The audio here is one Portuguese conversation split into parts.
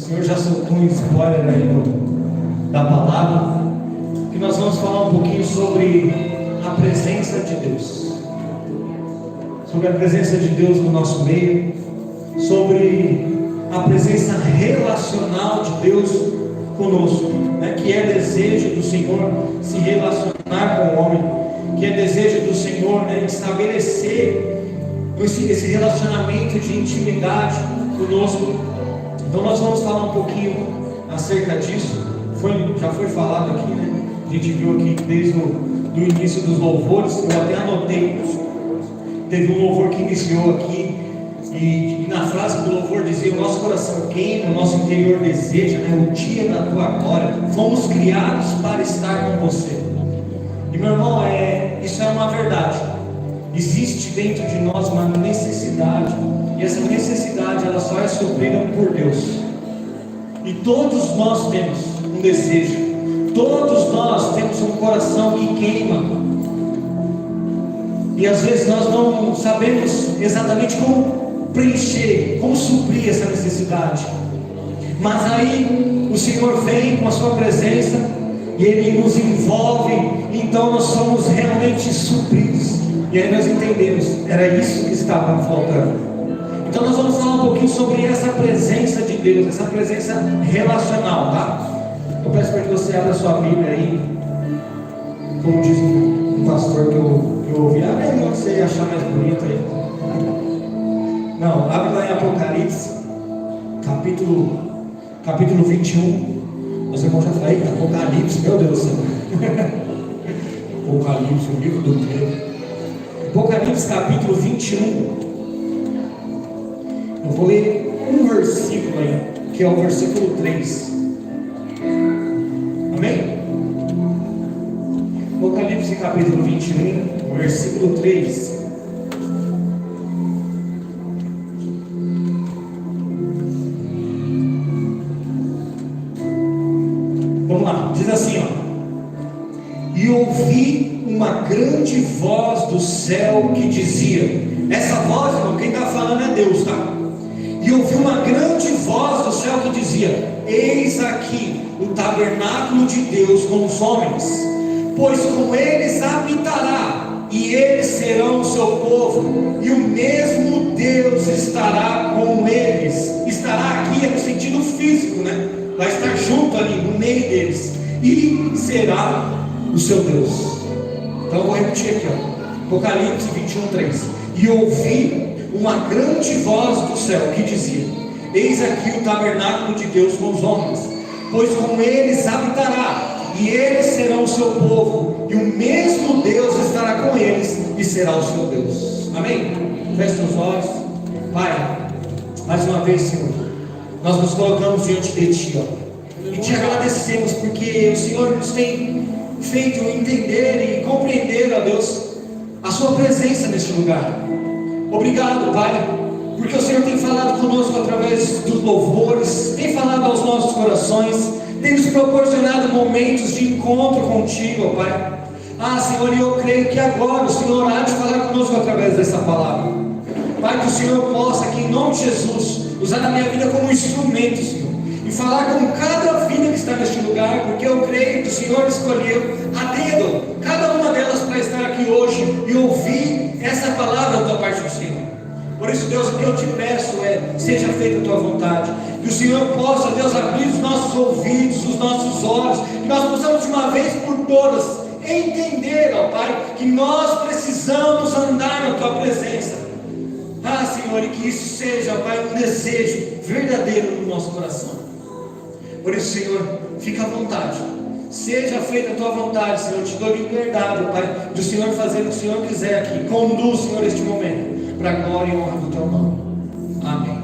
Senhor já soltou um spoiler aí da palavra, que nós vamos falar um pouquinho sobre a presença de Deus, sobre a presença de Deus no nosso meio, sobre a presença relacional de Deus conosco, né? Que é desejo do Senhor se relacionar com o homem, que é desejo do Senhor, né, estabelecer esse relacionamento de intimidade conosco. Então nós vamos falar um pouquinho acerca disso. Já foi falado aqui, né? A gente viu aqui desde o início dos louvores. Eu até anotei, teve um louvor que iniciou aqui, e na frase do louvor dizia: o nosso coração queima, o nosso interior deseja, né, o dia da tua glória. Fomos criados para estar com você. E meu irmão, isso é uma verdade. Existe dentro de nós uma necessidade, e essa necessidade ela só é suprida por Deus. E todos nós temos um desejo, todos nós temos um coração que queima, e às vezes nós não sabemos exatamente como preencher, como suprir essa necessidade. Mas aí o Senhor vem com a sua presença e Ele nos envolve, então nós somos realmente supridos. E aí nós entendemos, era isso que estava faltando. Então nós vamos falar um pouquinho sobre essa presença de Deus, essa presença relacional, tá? Eu peço para que você abra a sua Bíblia aí, como diz um pastor que eu ouvi, abre aí onde você achar mais bonito aí. Não, abre lá em Apocalipse, capítulo 21. Os irmãos já falaram: eita, Apocalipse, meu Deus do céu. Apocalipse, o livro do tempo. Apocalipse capítulo 21. Eu vou ler um versículo aí, que é o versículo 3. Amém? Apocalipse capítulo 21, versículo 3. Vamos lá, diz assim, ó: e ouvi uma grande voz do céu que dizia. Essa voz, irmão, quem está falando é Deus, tá? E ouvi uma grande voz do céu que dizia: eis aqui o tabernáculo de Deus com os homens, pois com eles habitará, e eles serão o seu povo, e o mesmo Deus estará com eles. Estará aqui é no sentido físico, né? Vai estar junto ali, no meio deles, e será o seu Deus. Então eu vou repetir aqui, ó. Apocalipse 21, 3. E ouvi uma grande voz do céu que dizia: eis aqui o tabernáculo de Deus com os homens, pois com eles habitará, e eles serão o seu povo, e o mesmo Deus estará com eles, e será o seu Deus. Amém? Feche seus olhos. Pai, mais uma vez, Senhor, nós nos colocamos diante de Ti, ó, e Te agradecemos porque o Senhor nos tem feito entender e compreender, ó Deus, a Sua presença neste lugar. Obrigado, Pai, porque o Senhor tem falado conosco através dos louvores, tem falado aos nossos corações, tem nos proporcionado momentos de encontro contigo, ó Pai. Senhor, e eu creio que agora o Senhor há de falar conosco através dessa palavra. Pai, que o Senhor possa aqui em nome de Jesus usar a minha vida como instrumento, Senhor, e falar com cada vida que está neste lugar, porque eu creio que o Senhor escolheu a dedo cada uma delas para estar aqui hoje e ouvir essa palavra da tua parte do Senhor. Por isso, Deus, o que eu te peço seja feita a tua vontade, que o Senhor possa, Deus, abrir os nossos ouvidos, os nossos olhos, que nós possamos de uma vez por todas entender, ó Pai, que nós precisamos andar na tua presença. Senhor, e que isso seja, Pai, um desejo verdadeiro no nosso coração. Por isso, Senhor, fica à vontade, seja feita a tua vontade, Senhor. Eu te dou liberdade, Pai, do Senhor fazer o que o Senhor quiser aqui. Conduz, Senhor, este momento para a glória e honra do teu nome. Amém.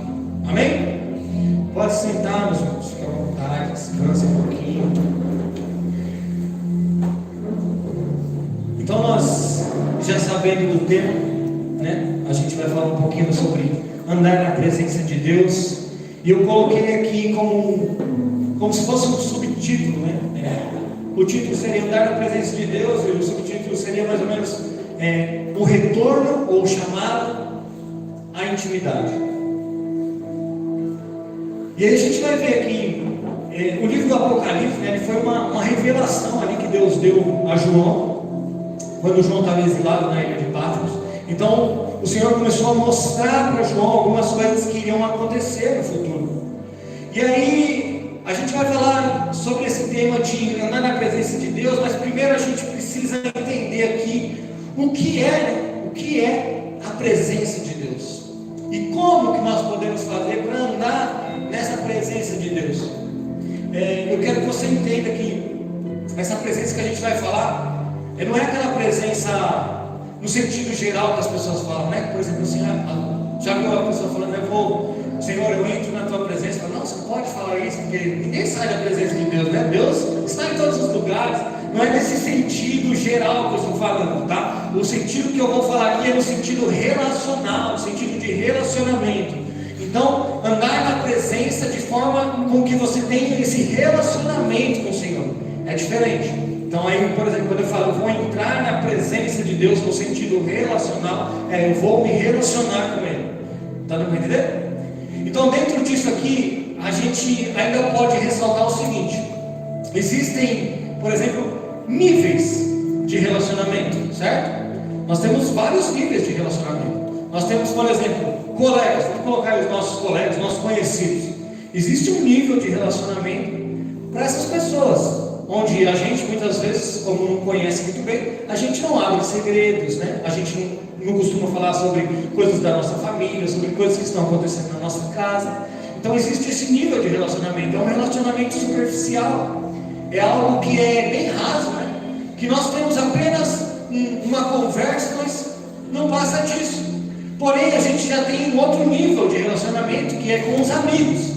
Amém? Pode sentar, meus irmãos, fica à vontade, descansa um pouquinho. Então, nós já sabendo do tema, né, a gente vai falar um pouquinho sobre andar na presença de Deus. E eu coloquei aqui como se fosse um subtítulo, né? O título seria andar na presença de Deus, e o subtítulo seria mais ou menos o retorno ou chamado à intimidade. E aí a gente vai ver aqui, o livro do Apocalipse, né, ele foi uma revelação ali que Deus deu a João, quando João estava exilado na ilha de Patmos. Então o Senhor começou a mostrar para João algumas coisas que iriam acontecer no futuro. E aí a gente vai falar sobre esse tema de andar na presença de Deus, mas primeiro a gente precisa entender aqui o que é a presença de Deus e como que nós podemos fazer para andar nessa presença de Deus. Eu quero que você entenda que essa presença que a gente vai falar não é aquela presença no sentido geral que as pessoas falam, né? Por exemplo, assim, já viu a pessoa falando, Senhor, eu entro na tua presença. Fala, não, você não pode falar isso, porque ninguém sai da presença de Deus, né? Deus está em todos os lugares. Não é nesse sentido geral que eu estou falando, tá? O sentido que eu vou falar aqui é no sentido relacional, no sentido de relacionamento. Então, andar na presença de forma com que você tenha esse relacionamento com o Senhor é diferente. Então aí, por exemplo, quando eu falo, eu vou entrar na presença de Deus no sentido relacional, eu vou me relacionar com Ele. Está dando para entender? Então, dentro disso aqui, a gente ainda pode ressaltar o seguinte: existem, por exemplo, níveis de relacionamento, certo? Nós temos vários níveis de relacionamento. Nós temos, por exemplo, colegas, vamos colocar os nossos colegas, nossos conhecidos. Existe um nível de relacionamento para essas pessoas, onde a gente muitas vezes, como não conhece muito bem, a gente não abre segredos, né? A gente não costuma falar sobre coisas da nossa família, sobre coisas que estão acontecendo na nossa casa. Então existe esse nível de relacionamento, é um relacionamento superficial, é algo que é bem raso, né? Que nós temos apenas uma conversa, mas não passa disso. Porém, a gente já tem um outro nível de relacionamento, que é com os amigos.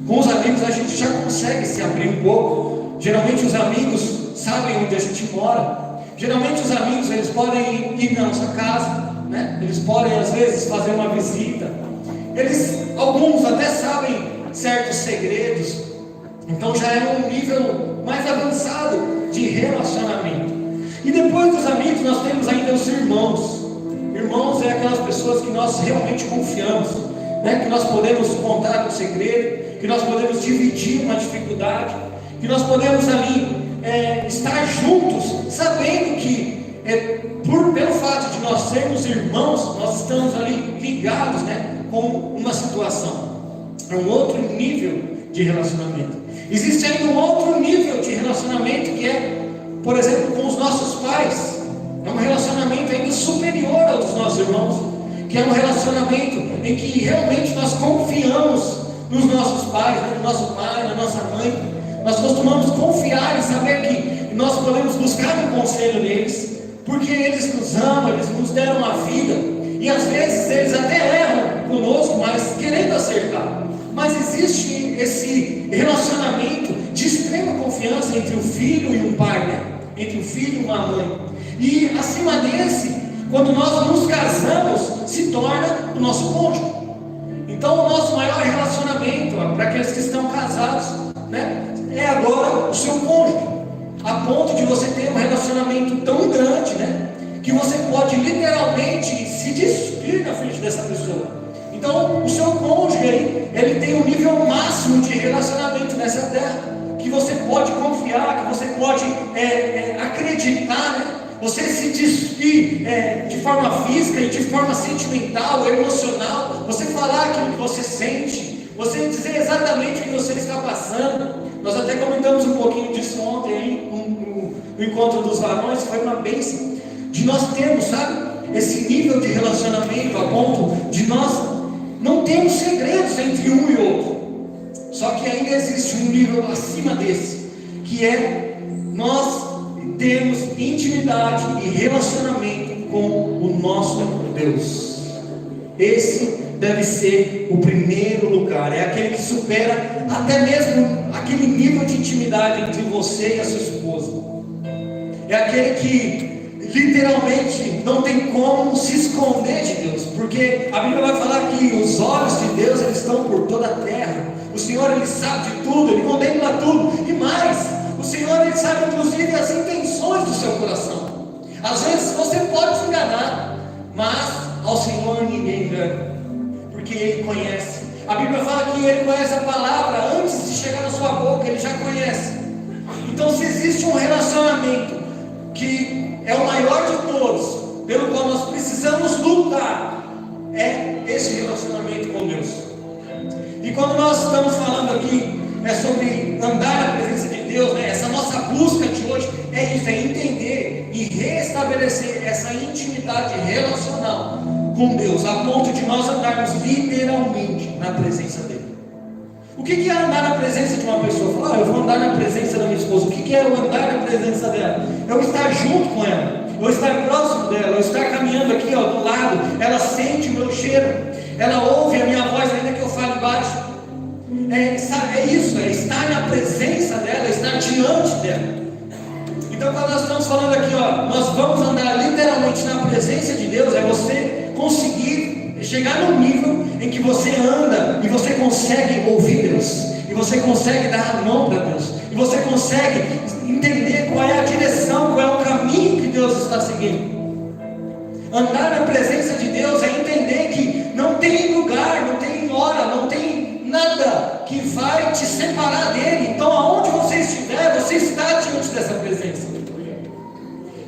Com os amigos a gente já consegue se abrir um pouco. Geralmente os amigos sabem onde a gente mora. Geralmente os amigos, eles podem ir na nossa casa, né? Eles podem às vezes fazer uma visita. Alguns até sabem certos segredos. Então já é um nível mais avançado de relacionamento. E depois dos amigos nós temos ainda os irmãos. Irmãos é aquelas pessoas que nós realmente confiamos, né? Que nós podemos contar um segredo, que nós podemos dividir uma dificuldade, que nós podemos ali estar juntos, sabendo que pelo fato de nós sermos irmãos, nós estamos ali ligados, né, com uma situação. É um outro nível de relacionamento. Existe ainda um outro nível de relacionamento que é, por exemplo, com os nossos pais. É um relacionamento ainda superior ao dos nossos irmãos, que é um relacionamento em que realmente nós confiamos nos nossos pais, né, no nosso pai, na nossa mãe. Nós costumamos confiar e saber que nós podemos buscar um conselho deles, porque eles nos amam, eles nos deram a vida, e às vezes eles até erram conosco, mas querendo acertar. Mas existe esse relacionamento de extrema confiança entre o filho e um pai, né? Entre o filho e uma mãe. E acima desse, quando nós nos casamos, se torna o nosso cônjuge. Então o nosso maior relacionamento, para aqueles que estão casados, né, é agora o seu cônjuge, a ponto de você ter um relacionamento tão grande, né, que você pode literalmente se despir na frente dessa pessoa. Então o seu cônjuge aí, ele tem um nível máximo de relacionamento nessa terra, que você pode confiar, que você pode acreditar, né? Você se despir de forma física e de forma sentimental, emocional, você falar aquilo que você sente, você dizer exatamente o que você está passando. Nós até comentamos um pouquinho disso ontem aí, no encontro dos varões, foi uma bênção, de nós termos, sabe, esse nível de relacionamento, a ponto de nós não termos segredos entre um e outro. Só que ainda existe um nível acima desse, que é nós temos intimidade e relacionamento com o nosso Deus. Esse deve ser o primeiro lugar, é aquele que supera até mesmo aquele nível de intimidade entre você e a sua esposa. É aquele que literalmente não tem como se esconder de Deus, porque a Bíblia vai falar que os olhos de Deus, eles estão por toda a terra. O Senhor, ele sabe de tudo, ele contempla tudo, e mais, o Senhor, ele sabe inclusive as intenções do seu coração. Às vezes você pode se enganar, mas ao Senhor ninguém engana, porque Ele conhece. A Bíblia fala que ele conhece a palavra antes de chegar na sua boca, ele já conhece. Então, se existe um relacionamento que é o maior de todos, pelo qual nós precisamos lutar, é esse relacionamento com Deus. E quando nós estamos falando aqui sobre andar na presença de Deus, essa nossa busca de hoje é isso, é entender e restabelecer essa intimidade relacional com Deus, a ponto de nós andarmos literalmente na presença dele. O que é andar na presença de uma pessoa? Falar, eu vou andar na presença da minha esposa. O que é eu andar na presença dela? Eu estar junto com ela, eu estar próximo dela, eu estar caminhando aqui do lado, ela sente o meu cheiro, ela ouve a minha voz ainda que eu fale baixo. É isso, é estar na presença dela, é estar diante dela. Então, quando nós estamos falando aqui, nós vamos andar literalmente na presença de Deus, é você conseguir chegar num nível em que você anda e você consegue ouvir Deus, e você consegue dar a mão para Deus, e você consegue entender qual é a direção, qual é o caminho que Deus está seguindo. Andar na presença de Deus é entender que não tem lugar, não tem hora, não tem nada que vai te separar dele. Então, aonde você estiver, você está diante dessa presença.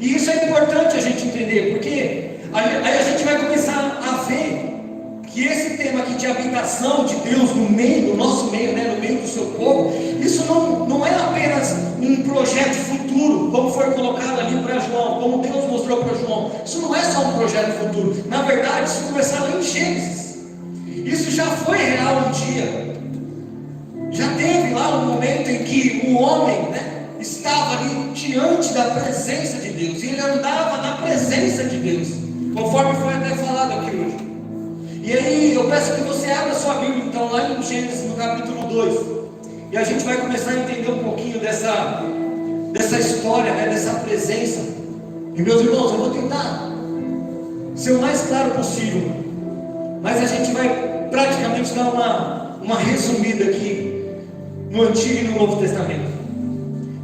E isso é importante a gente entender, porque aí a gente vai começar a ver que esse tema aqui de habitação de Deus no meio, no nosso meio, no meio do seu povo, isso não é apenas um projeto futuro, como foi colocado ali para João, como Deus mostrou para João. Isso não é só um projeto futuro. Na verdade, isso começou lá em Gênesis. Isso já foi real um dia. Já teve lá um momento em que o homem, estava ali diante da presença de Deus, e ele andava na presença de Deus, conforme foi até falado aqui hoje. E aí eu peço que você abra sua Bíblia então lá em Gênesis no capítulo 2, e a gente vai começar a entender um pouquinho dessa história, dessa presença. E meus irmãos, eu vou tentar ser o mais claro possível, mas a gente vai praticamente dar uma resumida aqui no Antigo e no Novo Testamento.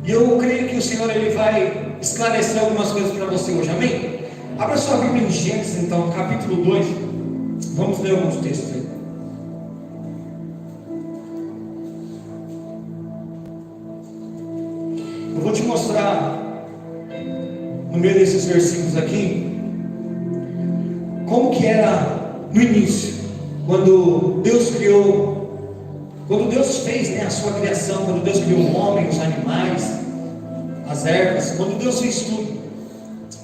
E eu creio que o Senhor ele vai esclarecer algumas coisas para você hoje, amém? Abra sua Bíblia em Gênesis então, capítulo 2. Vamos ler alguns textos aí. Eu vou te mostrar no meio desses versículos aqui como que era no início, quando Deus criou, quando Deus fez a sua criação, quando Deus criou o homem, os animais, as ervas, quando Deus fez tudo.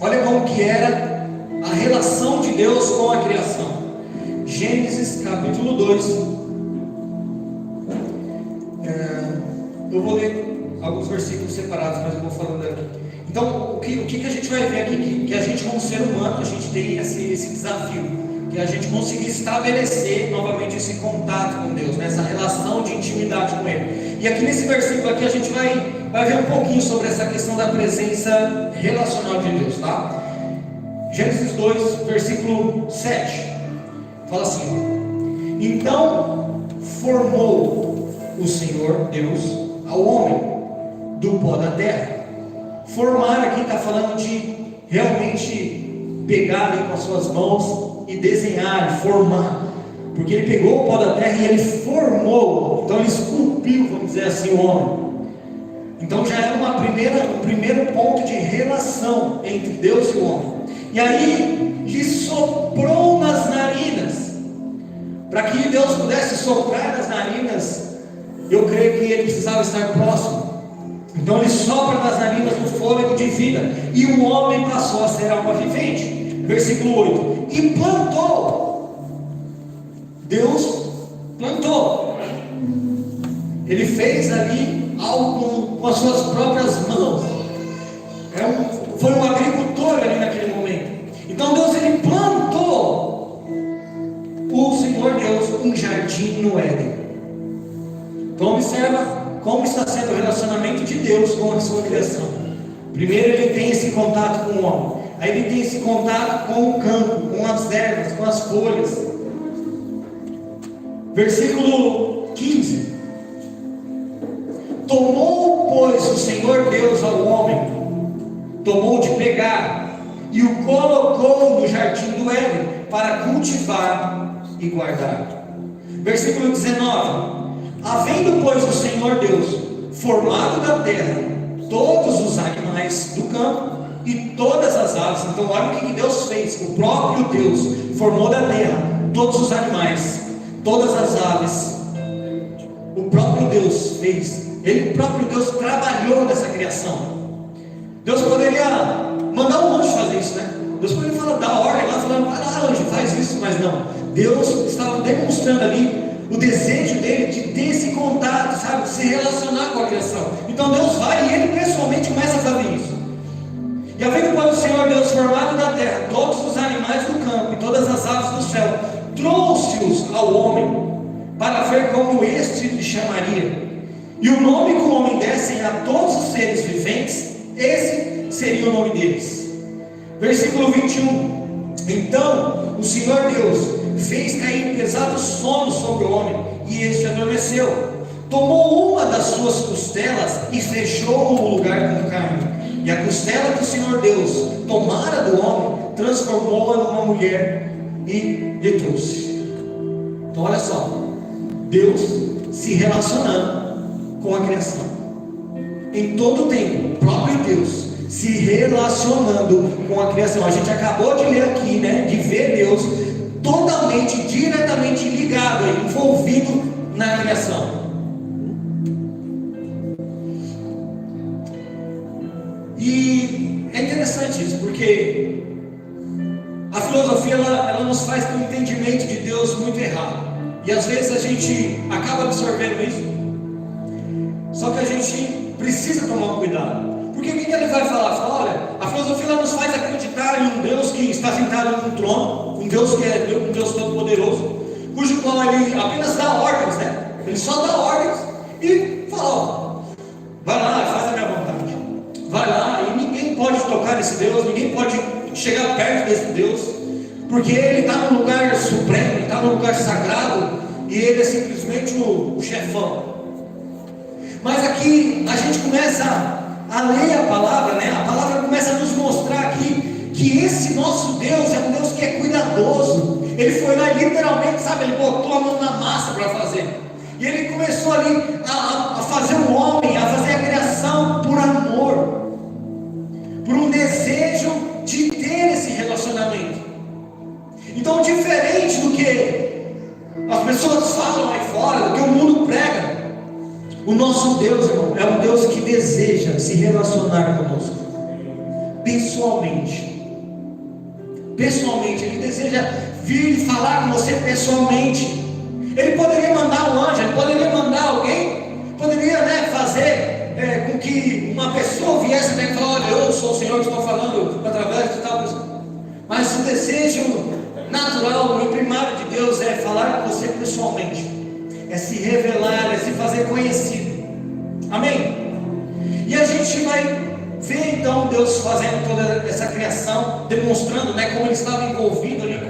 Olha como que era a relação de Deus com a criação. Gênesis capítulo 2. Eu vou ler alguns versículos separados, mas eu vou falando aqui. Então, o que a gente vai ver aqui? Que a gente, como ser humano, a gente tem esse desafio, que a gente conseguir estabelecer novamente esse contato com Deus, essa relação de intimidade com Ele. E aqui nesse versículo aqui a gente vai ver um pouquinho sobre essa questão da presença relacional de Deus, tá? Gênesis 2, versículo 7, fala assim: então formou o Senhor Deus ao homem do pó da terra. Formar aqui está falando de realmente pegar ali com as suas mãos e desenhar, formar, porque ele pegou o pó da terra e ele formou, então ele esculpiu, vamos dizer assim, o homem. Então já era um primeiro ponto de relação entre Deus e o homem. E aí lhe soprou nas narinas, para que Deus pudesse soprar nas narinas, eu creio que ele precisava estar próximo. Então ele sopra nas narinas do fôlego de vida, e o homem passou a ser alma vivente. Versículo 8: e plantou, Deus plantou, ele fez ali algo com as suas próprias mãos, foi um agricultor ali naquele momento. Então Deus ele plantou, o Senhor Deus, um jardim no Éden. Então observa como está sendo o relacionamento de Deus com a sua criação. Primeiro ele tem esse contato com o homem, aí ele tem esse contato com o campo, com as ervas, com as folhas. Versículo 15: tomou, pois, o Senhor Deus ao homem, tomou de pegar, e o colocou no jardim do Éden, para cultivar e guardar. Versículo 19: havendo, pois, o Senhor Deus formado da terra todos os animais do campo e todas as aves. Então olha o que Deus fez. O próprio Deus formou da terra todos os animais, todas as aves. O próprio Deus fez. O próprio Deus trabalhou nessa criação. Deus poderia mandar um anjo fazer isso, né? Deus poderia falar, dar ordem lá, falando, vai lá anjo, faz isso, mas não. Deus estava demonstrando ali o desejo dele de ter esse contato, sabe, de se relacionar com a criação. Então Deus vai e ele pessoalmente começa a fazer isso. E havendo, pois, o Senhor Deus formado da terra todos os animais do campo e todas as aves do céu, trouxe-os ao homem para ver como este lhe chamaria. E o nome que o homem desse a todos os seres viventes, esse seria o nome deles. Versículo 21: então o Senhor Deus fez cair pesado sono sobre o homem, e este adormeceu. Tomou uma das suas costelas e fechou o lugar com carne. E a costela que o Senhor Deus tomara do homem, transformou-a numa mulher e lhe trouxe. Então olha só, Deus se relacionando com a criação em todo o tempo. O próprio Deus se relacionando com a criação. A gente acabou de ler aqui, né, de ver Deus totalmente, diretamente ligado, envolvido na criação. E é interessante isso, porque a filosofia ela nos faz ter um entendimento de Deus muito errado. E às vezes a gente acaba absorvendo isso. Só que a gente precisa tomar cuidado. Porque o que ele vai falar? Fala, olha, a filosofia ela nos faz acreditar em um Deus que está sentado num trono, um Deus que é um Deus todo-poderoso, cujo qual ele apenas dá ordens, né? Ele só dá ordens e fala, ó, vai lá, faz a minha vontade. Vai lá, e ninguém pode tocar nesse Deus, ninguém pode chegar perto desse Deus, porque ele está no lugar supremo, ele está no lugar sagrado, e ele é simplesmente o chefão. Mas aqui a gente começa a ler a palavra, né? A palavra começa a nos mostrar aqui que esse nosso Deus é um Deus que é cuidadoso. Ele foi lá e literalmente, sabe, ele botou a mão na massa para fazer. E ele começou ali a fazer o homem, a fazer a criação por amor, por um desejo de ter esse relacionamento. Então, diferente do que as pessoas falam aí fora, do que o mundo prega, o nosso Deus, irmão, é um Deus que deseja se relacionar conosco pessoalmente. Pessoalmente, Ele deseja vir e falar com você pessoalmente. Ele poderia mandar um anjo, Ele poderia mandar alguém, poderia, né, fazer com que uma pessoa viesse até e falar, olha, eu sou o Senhor que estou falando através de tal pessoa. Mas o desejo natural e primário de Deus é falar com você pessoalmente, é se revelar, é se fazer conhecido. Amém? E a gente vai ver então Deus fazendo toda essa criação, demonstrando, né, como Ele estava envolvido ali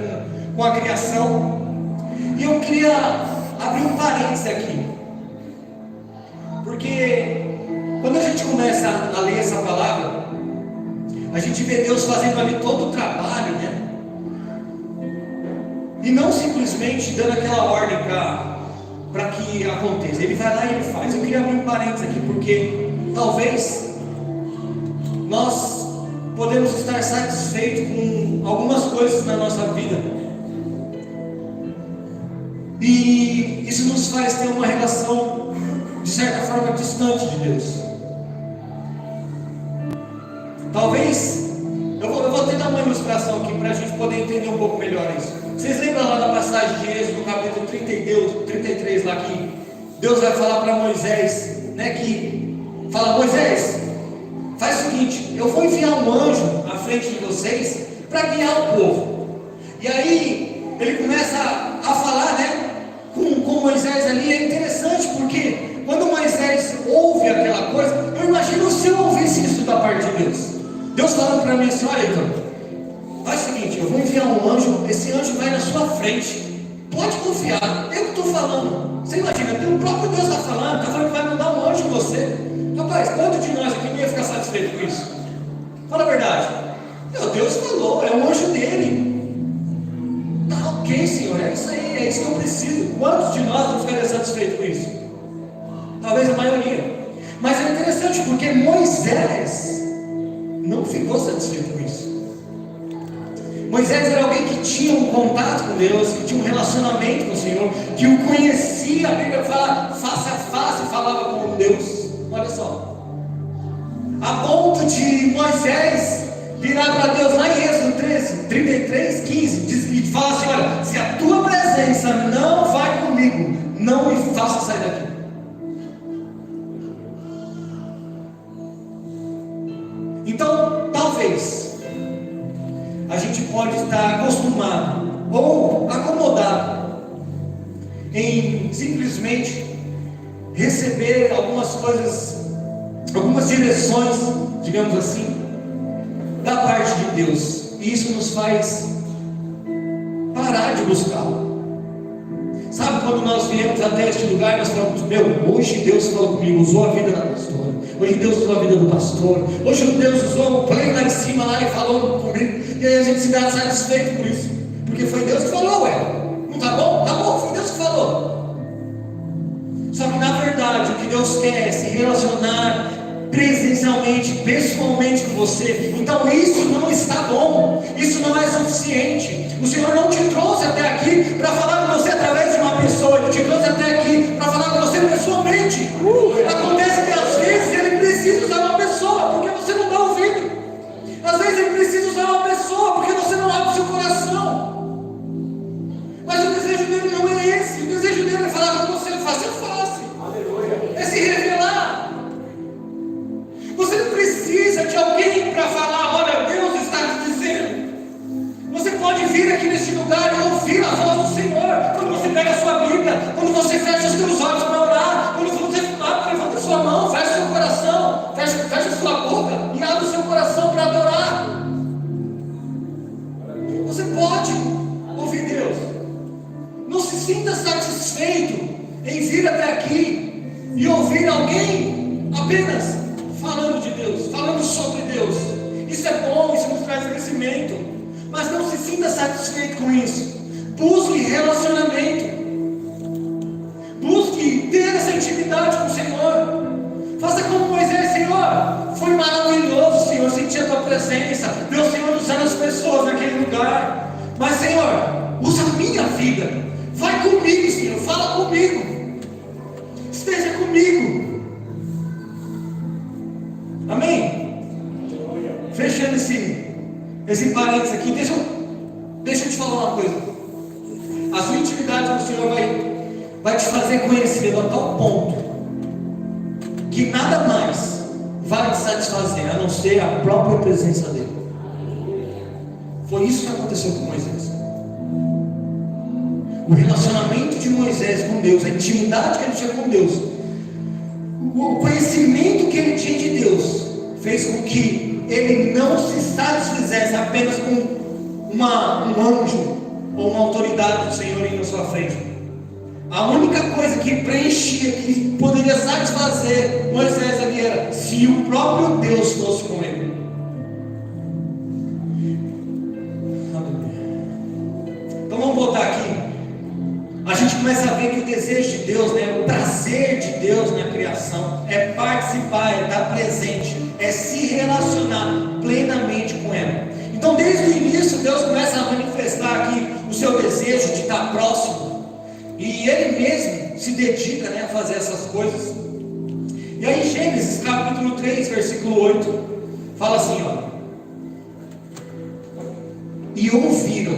com a criação. E eu queria abrir um parênteses aqui, porque quando a gente começa a ler essa palavra, a gente vê Deus fazendo ali todo o trabalho, né? E não simplesmente dando aquela ordem para que aconteça. Ele vai lá e ele faz. Eu queria abrir um parênteses aqui, porque talvez nós podemos estar satisfeitos com algumas coisas na nossa vida, e isso nos faz ter uma relação de certa forma distante de Deus. Talvez eu vou tentar uma ilustração aqui para a gente poder entender um pouco melhor isso. Vocês lembram lá da passagem de Êxodo, capítulo 33, lá que Deus vai falar para Moisés, né, que fala, Moisés, faz o seguinte, eu vou enviar um anjo à frente de vocês para guiar o povo. E aí ele começa a falar, né, com Moisés ali. É interessante porque quando Moisés ouve aquela coisa, eu imagino se eu ouvisse isso da parte de Deus. Deus falando para mim assim, olha, então, faz o seguinte, eu vou enviar um anjo, esse anjo vai na sua frente, pode confiar, eu que estou falando. Você imagina, o próprio Deus está falando que vai mandar um anjo em você. Rapaz, quanto de nós aqui não ia ficar satisfeito com isso? Fala a verdade. Meu Deus falou, é um anjo dele. Tá ok, Senhor, é isso aí, é isso que eu preciso. Quantos de nós não ficaria satisfeito com isso? Talvez a maioria. Mas é interessante porque Moisés não ficou satisfeito com isso. Moisés era alguém que tinha um contato com Deus, que tinha um relacionamento com o Senhor, que o conhecia. A Bíblia fala face a face, falava com Deus. Olha só, a ponto de Moisés virar para Deus lá em Êxodo 33:15, e fala assim: olha, se a tua presença não vai comigo, não me faça sair daqui. Então, talvez a gente pode estar acostumado ou acomodado em simplesmente receber algumas coisas, algumas direções, digamos assim, da parte de Deus, e isso nos faz parar de buscá-lo. Sabe, quando nós viemos até este lugar, nós falamos: hoje Deus falou comigo, usou a vida da pastora, hoje Deus usou a vida do pastor, hoje Deus usou o play lá em cima lá e falou comigo, e aí a gente se dá satisfeito por isso, porque foi Deus que falou. Não tá bom? Tá bom, foi Deus que falou. Só que na verdade o que Deus quer é se relacionar presencialmente, pessoalmente com você. Então isso não está bom, isso não é suficiente. O Senhor não te trouxe até aqui para falar com você através de uma pessoa, Ele te trouxe até aqui para falar com você pessoalmente. Acontece que às vezes Ele precisa usar uma pessoa porque você não está ouvindo. Às vezes Ele precisa usar uma pessoa porque você não abre o seu coração. Mas o desejo dele não é esse. O desejo dele é falar com você face a face, é se revelar. Você não precisa de alguém para falar: olha, Deus está te dizendo. Você pode vir aqui nesse lugar e ouvir a voz do Senhor. Quando você pega a sua Bíblia, quando você fecha os seus olhos para orar, quando você levanta a sua mão, fecha o seu coração, fecha a sua boca e abre o seu coração para adorar. Você pode ouvir Deus. Não se sinta satisfeito em vir até aqui e ouvir alguém apenas falando de Deus, falando sobre Deus. Isso é bom, isso nos traz crescimento, mas não se sinta satisfeito com isso. Busque relacionamento, busque ter essa intimidade com o Senhor. Faça como Moisés: Senhor, foi maravilhoso, Senhor, sentir a tua presença, meu Senhor, usando as pessoas naquele lugar, mas Senhor, usa a minha vida, vai comigo, Senhor, fala comigo, esteja comigo. Amém? Fechando esse parênteses aqui, deixa eu te falar uma coisa. A sua intimidade com o Senhor vai te fazer conhecido a tal ponto que nada mais vai te satisfazer a não ser a própria presença dele. Foi isso que aconteceu com Moisés. O relacionamento de Moisés com Deus, a intimidade que ele tinha com Deus, o conhecimento que ele tinha de Deus, fez com que ele não se satisfizesse apenas com um anjo ou uma autoridade do Senhor indo à sua frente. A única coisa que preenchia, que poderia satisfazer Moisés ali, era se o próprio Deus fosse com ele. Então vamos voltar aqui. A gente começa a ver que o desejo de Deus, o prazer de Deus na criação é participar, é estar presente, é se relacionar plenamente com ela. Então desde o início Deus começa a manifestar aqui o seu desejo de estar próximo, e Ele mesmo se dedica a fazer essas coisas. E aí Gênesis capítulo 3 versículo 8 fala assim: e ouviram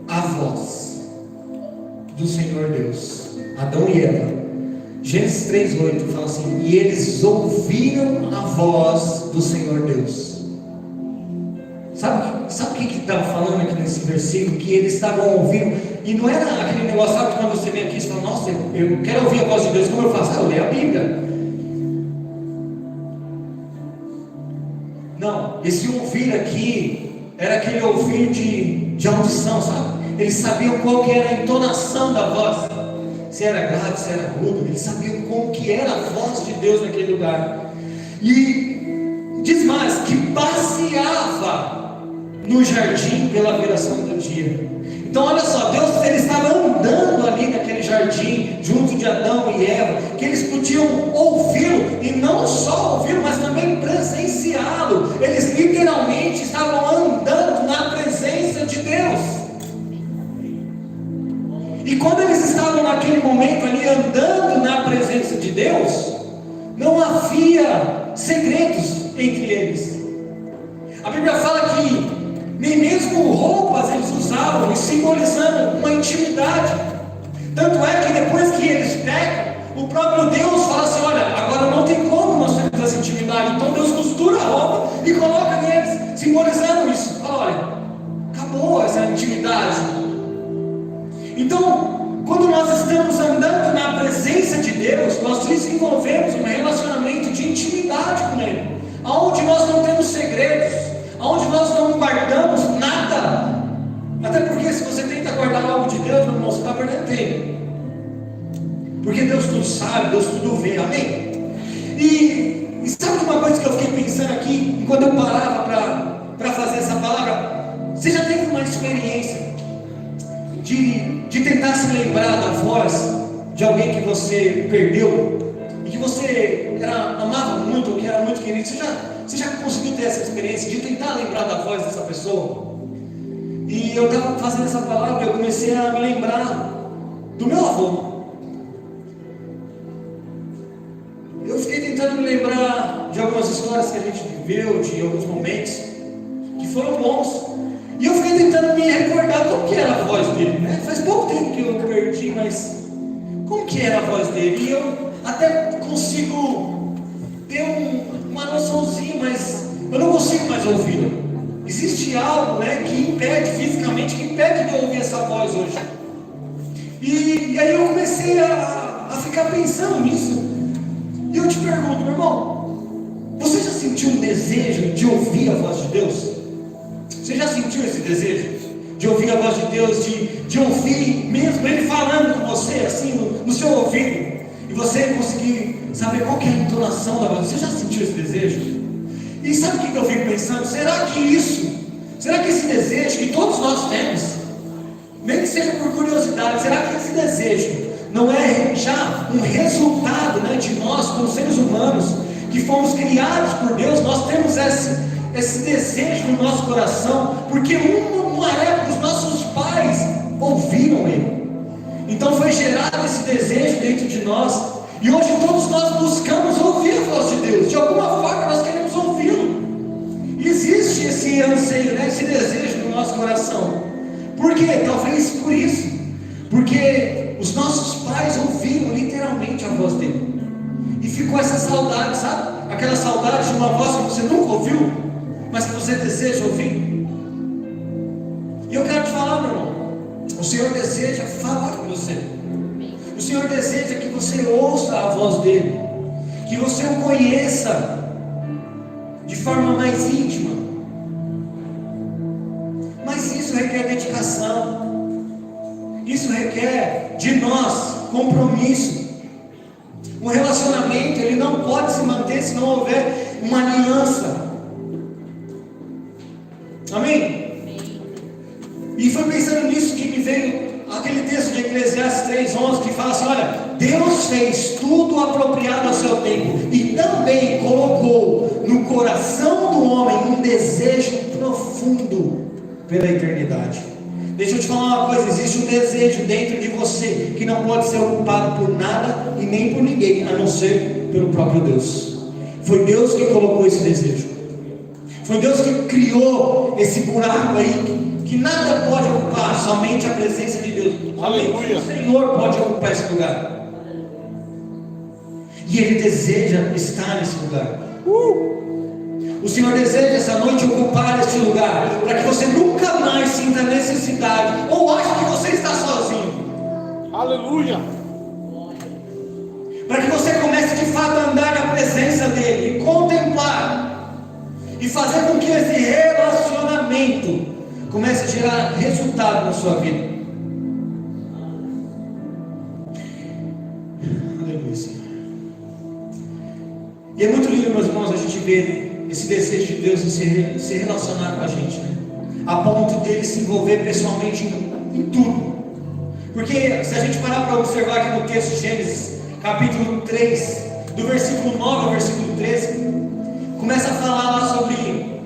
a voz do Senhor Deus, Adão e Eva. Gênesis 3:8 fala assim: e eles ouviram a voz do Senhor Deus. Sabe o que estava falando aqui nesse versículo? Que eles estavam ouvindo, e não era aquele negócio, sabe, quando você vem aqui e fala: nossa, eu quero ouvir a voz de Deus, como eu faço? Eu leio a Bíblia. Não, esse ouvir aqui era aquele ouvir de audição, sabe? Eles sabiam qual que era a entonação da voz, se era grave, se era agudo. Eles sabiam como que era a voz de Deus naquele lugar. E diz mais, que passeava no jardim pela viração do dia. Então olha só, Deus, ele estava andando andando ali naquele jardim, junto de Adão e Eva, que eles podiam ouvi-lo, e não só ouvi-lo, mas também presenciá-lo. Eles literalmente estavam andando na presença de Deus. E quando eles estavam naquele momento ali, andando na presença de Deus, não havia segredos entre eles. A Bíblia fala que nem mesmo roupas eles usavam, e simbolizando uma intimidade. Tanto é que depois que eles pecam, o próprio Deus fala assim: olha, agora não tem como nós termos essa intimidade. Então Deus costura a roupa e coloca neles, simbolizando isso. Fala: olha, acabou essa intimidade. Então, quando nós estamos andando na presença de Deus, nós desenvolvemos um relacionamento de intimidade com Ele, onde nós não temos segredos, onde nós não guardamos nada. Até porque se você tenta guardar algo de Deus, meu irmão, você está perdendo tempo. Porque Deus tudo sabe, Deus tudo vê, amém? E sabe uma coisa que eu fiquei pensando aqui, enquanto eu parava para fazer essa palavra? Você já teve uma experiência de tentar se lembrar da voz de alguém que você perdeu, e que você amava muito, ou que era muito querido? Você já conseguiu ter essa experiência de tentar lembrar da voz dessa pessoa? E eu estava fazendo essa palavra e eu comecei a me lembrar do meu avô. Eu fiquei tentando me lembrar de algumas histórias que a gente viveu, de alguns momentos que foram bons. E eu fiquei tentando me recordar como que era a voz dele, né? Faz pouco tempo que eu perdi, mas como que era a voz dele? E eu até consigo ter uma noçãozinha, mas eu não consigo mais ouvi-lo. Existe algo, né, que impede, fisicamente, que impede de eu ouvir essa voz hoje. E aí eu comecei a ficar pensando nisso. E eu te pergunto, meu irmão, você já sentiu um desejo de ouvir a voz de Deus? Você já sentiu esse desejo de ouvir a voz de Deus, de ouvir mesmo Ele falando com você, assim, no seu ouvido, e você conseguir saber qual que é a entonação da voz? Você já sentiu esse desejo? E sabe o que eu fico pensando? Será que esse desejo que todos nós temos, nem que seja por curiosidade, será que esse desejo não é já um resultado, né, de nós como seres humanos, que fomos criados por Deus? Nós temos esse desejo no nosso coração, porque uma época os nossos pais ouviram Ele, então foi gerado esse desejo dentro de nós, e hoje todos nós buscamos ouvir a voz de Deus. De alguma forma nós queremos ouvi-lo. Existe esse anseio, né, esse desejo no nosso coração. Por quê? Talvez por isso, porque os nossos pais ouviram literalmente a voz dele, e ficou essa saudade, sabe? Aquela saudade de uma voz que você nunca ouviu, mas que você deseja ouvir. E eu quero te falar, meu irmão, o Senhor deseja falar com você. O Senhor deseja que você ouça a voz dele, que você o conheça de forma mais íntima. Mas isso requer dedicação, isso requer de nós compromisso. Um relacionamento, ele não pode se manter se não houver uma aliança. Amém? E foi pensando nisso que me veio aquele texto de Eclesiastes 3:11, que fala assim: olha, Deus fez tudo apropriado ao seu tempo, e também colocou no coração do homem um desejo profundo pela eternidade. Deixa eu te falar uma coisa: existe um desejo dentro de você que não pode ser ocupado por nada e nem por ninguém, a não ser pelo próprio Deus. Foi Deus que colocou esse desejo, foi Deus que criou esse buraco aí, que nada pode ocupar, somente a presença de Deus. Aleluia. O Senhor pode ocupar esse lugar, e Ele deseja estar nesse lugar. O Senhor deseja essa noite ocupar esse lugar, para que você nunca mais sinta necessidade, ou ache que você está sozinho. Aleluia. Para que você comece de fato a andar na presença dEle, e contemplar, e fazer com que esse relacionamento comece a gerar resultado na sua vida. Aleluia, Senhor. E é muito lindo, meus irmãos, a gente ver esse desejo de Deus em se relacionar com a gente, né? A ponto dele se envolver pessoalmente em tudo. Porque se a gente parar para observar aqui no texto de Gênesis, capítulo 3, do versículo 9 ao versículo 13, começa a falar lá sobre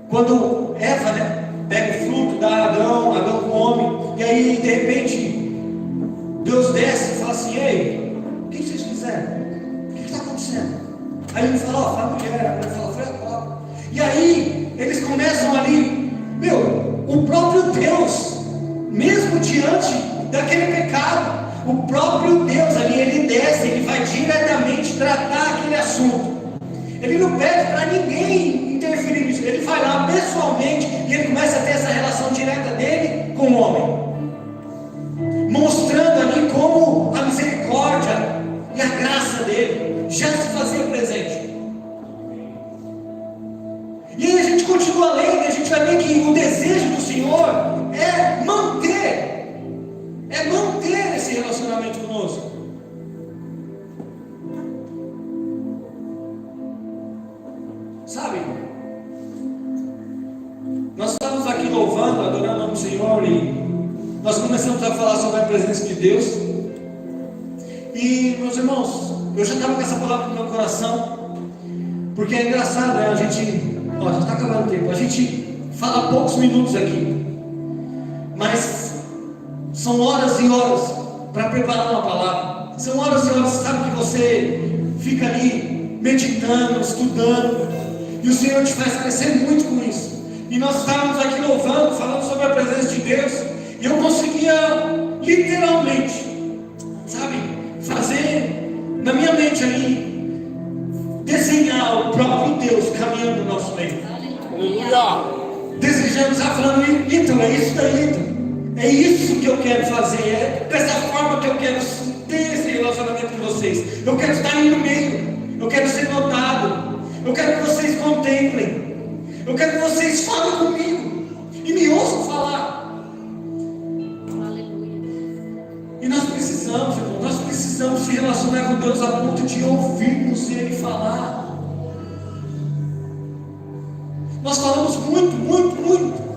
quando Eva, né, pega o fruto, dá a Adão come, e aí de repente Deus desce e fala assim: ei, o que vocês fizeram? O que está acontecendo? Aí ele fala: ó, foi a mulher, a mulher fala: foi a cobra. E aí eles começam ali, o próprio Deus, mesmo diante daquele pecado, o próprio Deus ali, ele desce, ele vai diretamente tratar aquele assunto. Ele não pede para ninguém interferir nisso, ele vai lá pessoalmente e ele começa a ter essa relação direta dele com o homem, mostrando ali como a misericórdia e a graça dele já se fazia presente. E aí a gente continua lendo e a gente vai ver que o desejo do Senhor é manter esse relacionamento conosco. Sabe, nós estamos aqui louvando, adorando o nome do Senhor, e nós começamos a falar sobre a presença de Deus. E meus irmãos, eu já estava com essa palavra no meu coração, porque é engraçado, né? A gente, já está acabando o tempo, a gente fala poucos minutos aqui, mas são horas e horas para preparar uma palavra. São horas e horas, sabe, que você fica ali meditando, estudando, e o Senhor te faz crescer muito com isso. E nós estávamos aqui louvando, falando sobre a presença de Deus, e eu conseguia literalmente, sabe, fazer na minha mente ali, desenhar o próprio Deus caminhando no nosso meio. Desejando, sabe, falando: então é isso daí, então. É isso que eu quero fazer, é dessa forma que eu quero ter esse relacionamento com vocês. Eu quero estar aí no meio, eu quero ser notado, eu quero que vocês contemplem, eu quero que vocês falem comigo e me ouçam falar. Aleluia. E nós precisamos, irmão, nós precisamos se relacionar com Deus a ponto de ouvirmos Ele falar. Nós falamos muito,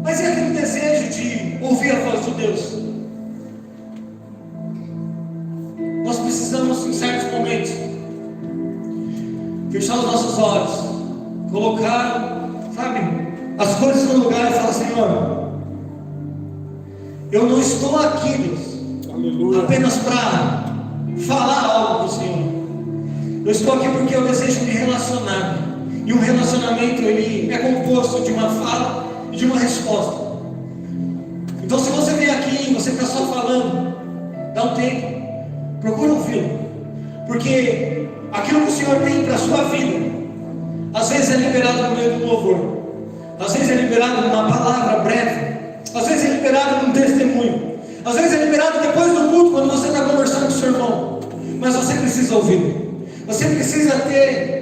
mas é aquele desejo de ouvir a voz de Deus. Nós precisamos, em certos momentos, fechar os nossos olhos, colocar, sabe, as coisas no lugar e falar: Senhor, eu não estou aqui, Deus, aleluia, apenas para falar algo do Senhor. Eu estou aqui porque eu desejo me relacionar. E um relacionamento, ele é composto de uma fala e de uma resposta. Então, se você vem aqui e você está só falando, dá um tempo, procura ouvi-lo, porque aquilo que o Senhor tem para a sua vida, às vezes é liberado no meio do louvor, às vezes é liberado numa palavra breve, às vezes é liberado num testemunho, às vezes é liberado depois do culto, quando você está conversando com o seu irmão. Mas você precisa ouvi-lo, você precisa ter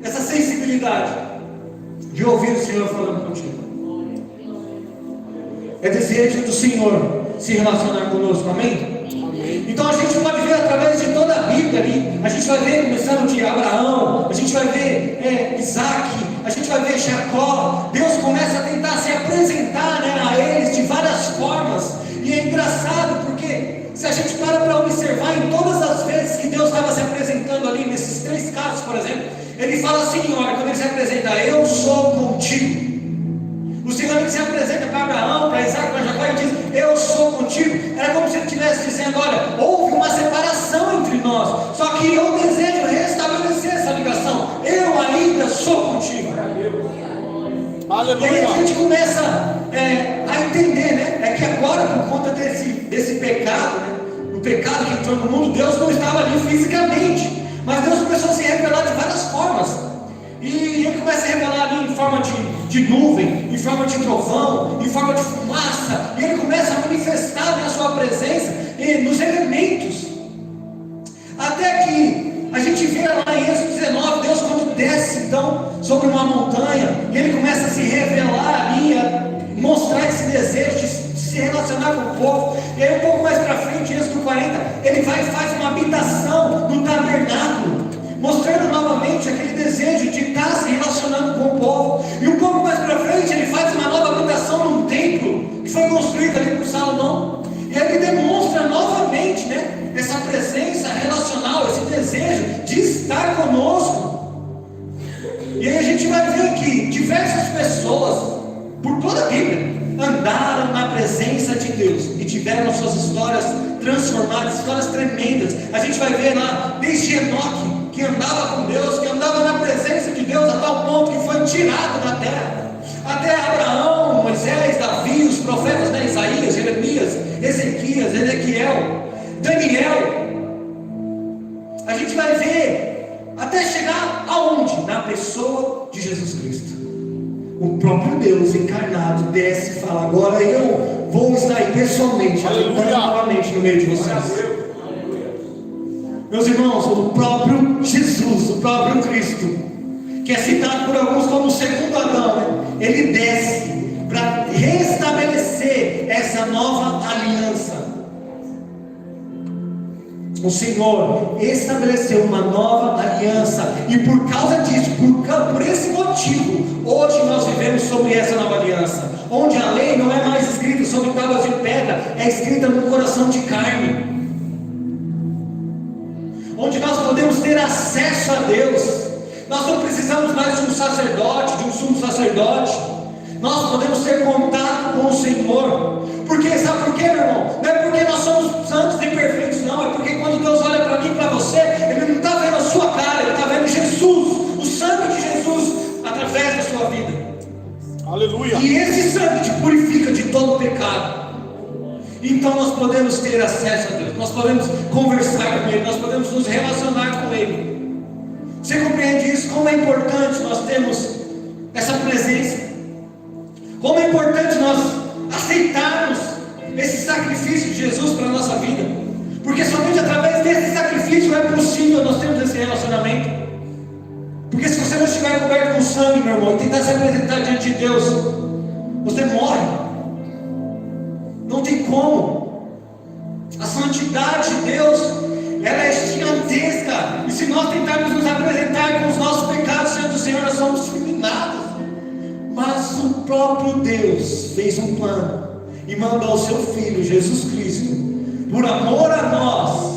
essa sensibilidade de ouvir o Senhor falando contigo. É desejo do Senhor se relacionar conosco, amém? Então a gente pode ver através de toda a Bíblia ali, a gente vai ver começando de Abraão, a gente vai ver Isaac, a gente vai ver Jacó. Deus começa a tentar se apresentar, né, a eles de várias formas. E é engraçado porque se a gente para observar em todas as vezes que Deus estava se apresentando ali, nesses 3 casos, por exemplo, Ele fala assim: olha, quando Ele se apresenta: eu sou contigo. O Senhor, Ele se apresenta para Abraão, para Isaac, para Jacó, e diz: eu sou contigo. Era como se Ele estivesse dizendo: olha, houve uma separação entre nós, só que eu desejo restabelecer essa ligação. Eu ainda sou contigo. Aleluia. E aí a gente começa a entender, né? É que agora, por conta desse pecado, né, o pecado que entrou no mundo, Deus não estava ali fisicamente, mas Deus começou a se revelar de várias formas. E Ele começa a revelar ali em forma de nuvem, em forma de trovão, em forma de fumaça. E Ele começa a manifestar, né, a sua presença nos elementos. Até que a gente vê lá em Êxodo 19, Deus quando desce então sobre uma montanha, e Ele começa a se revelar ali, a mostrar esse desejo de se relacionar com o povo. E aí um pouco mais para frente, em Êxodo 40, Ele vai e faz uma habitação no tabernáculo, mostrando novamente aquele desejo de estar se relacionando com o povo. E um pouco mais para frente, Ele faz uma nova habitação num templo que foi construído ali desejo de estar conosco. E aí a gente vai ver que diversas pessoas, por toda a Bíblia, andaram na presença de Deus e tiveram suas histórias transformadas, histórias tremendas. A gente vai ver lá, desde Enoque, que andava com Deus, que andava na presença de Deus a tal ponto que foi tirado da terra, até Abraão, Moisés, Davi, os profetas, né? Isaías, Jeremias, Ezequias, Ezequiel, Daniel. A gente vai ver até chegar aonde? Na pessoa de Jesus Cristo. O próprio Deus encarnado desce e fala: agora eu vou estar aí pessoalmente, novamente no meio de vocês. Meus irmãos, o próprio Jesus, o próprio Cristo, que é citado por alguns como o segundo Adão, né? Ele desce para restabelecer essa nova aliança. O Senhor estabeleceu uma nova aliança, e por causa disso, por esse motivo, hoje nós vivemos sobre essa nova aliança, onde a lei não é mais escrita sobre tábuas de pedra, é escrita no coração de carne, onde nós podemos ter acesso a Deus. Nós não precisamos mais de um sacerdote, de um sumo sacerdote. Nós podemos ter contato com o Senhor. Porque, sabe por quê, meu irmão? Não é porque nós somos santos e perfeitos, não. É porque quando Deus olha para mim e para você, Ele não está vendo a sua cara, Ele está vendo Jesus, o sangue de Jesus, através da sua vida. Aleluia. E esse sangue te purifica de todo pecado. Então nós podemos ter acesso a Deus, nós podemos conversar com Ele, nós podemos nos relacionar com Ele. Você compreende isso? Como é importante nós termos essa presença, como é importante nós aceitarmos esse sacrifício de Jesus para a nossa vida, porque somente através desse sacrifício é possível nós termos esse relacionamento. Porque se você não estiver coberto com sangue, meu irmão, e tentar se apresentar diante de Deus, você morre. Não tem como. A santidade de Deus, ela é gigantesca, e se nós tentarmos nos apresentar com os nossos pecados diante do Senhor, nós somos discriminados. Mas o próprio Deus fez um plano e mandou o seu Filho, Jesus Cristo, por amor a nós.